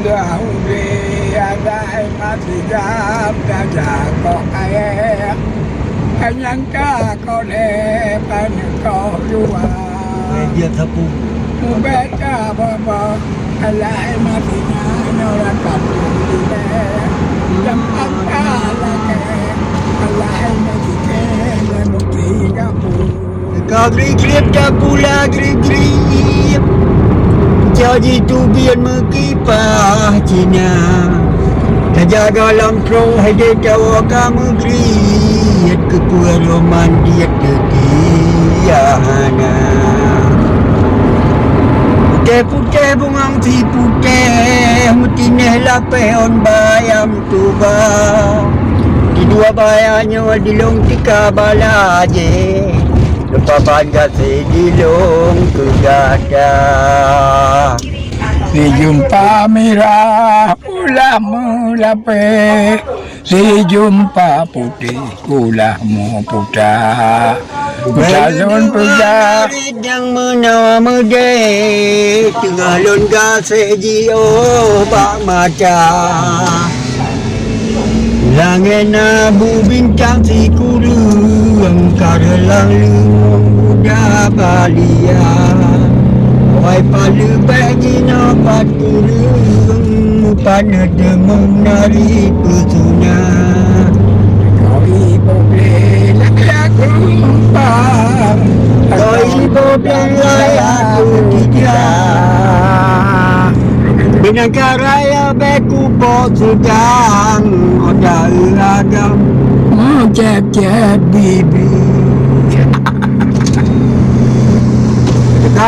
Lahuri ada mati jam dah kau ayah yang kau lepas kau dua Dia sapu. baca bapa alai mati orang kau jam lagi alai mati dan mati kapu Kau grip pula grip. Jadi tu biar mengkipah Cina. Terjaga lamprong hai dia tahu kamu grip kepuan roman dia tetiana. Putih bungang si putih mutineh lapeh on bayam tuba. Di dua bayanya dilong tika bala je. Lepas bangga sedilong ke gada. Dijumpa merah ulahmu lapeh Dijumpa putih ulahmu putih Calon puja yang menawa mede tengah lon gasih jio bak mata. Langit nabu bintang si kuru angkar lang lung budak balia. Wai palu bagi no paturung pana demung nari pesona. Kau ibu bela aku lumpang Kau ibu belai aku tidak. Benangkan raya beku bos sedang oda agam Jeb bibi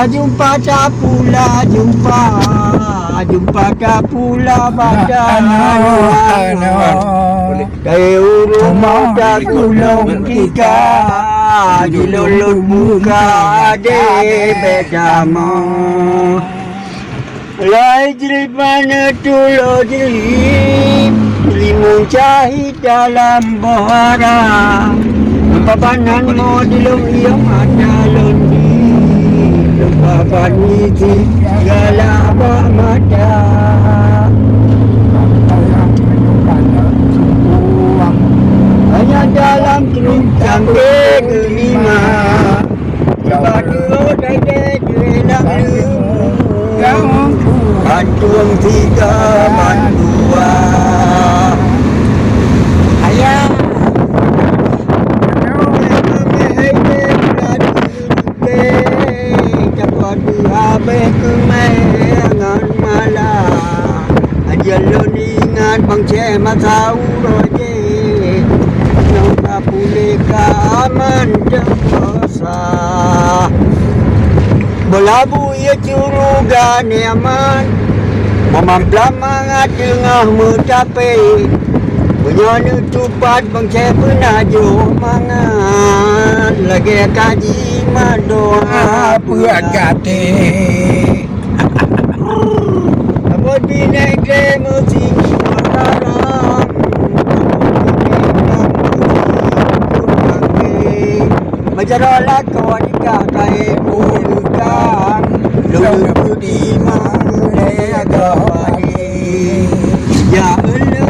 jumpa tak pula jumpa tak pula badan dari urung muda kulung tiga dilulun muka de bedamo lai jerip mana tulo jerip limun cahit dalam bohara papanan mo dilung iyong ada londi Bapak niti segala mata. Hanya dalam keruncang kelima Batu dede dalam lemu Bantuang tiga bantua Ayah Habis kemengan malam Ajalun ingat bang cema tahu roje Nang pulih aman jengkosa Belabu ia curugan aman Memamplam mangat tengah mencapai Menyana tupat bang cema najo mangat Lagi kaji madoa buat kate Apa bineke musik mataram Majarola kawanika kai bulukan Lulu putih mangre agawani Ya Allah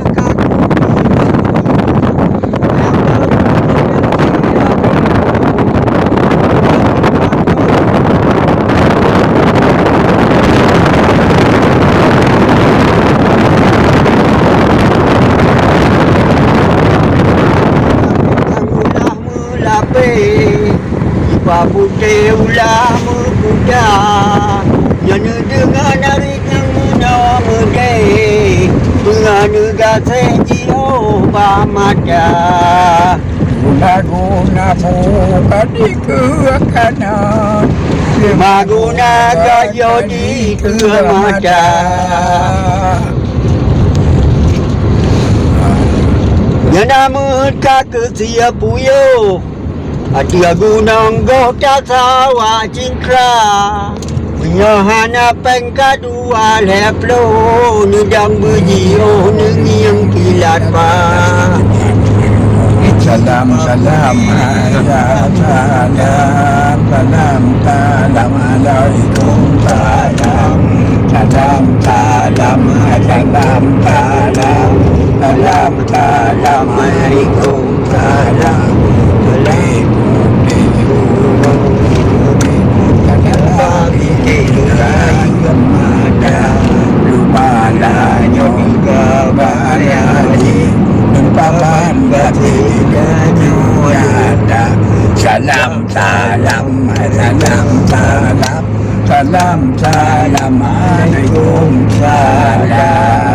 Ipa putih ulah muda Yang dengan narik yang muda muda Dengan gasih jio pamada Guna-guna buka di kanan Maguna gayo di kemada Yang nama kakak siap puyo Atia gunung gota sawa cingkra Penyahana pengkadua leplo Nudang bejio nengiang kilat pa Salam salam alaikum salam salam salam Assalamualaikum salam. Salam salam salam salam salam salam alaikum salam.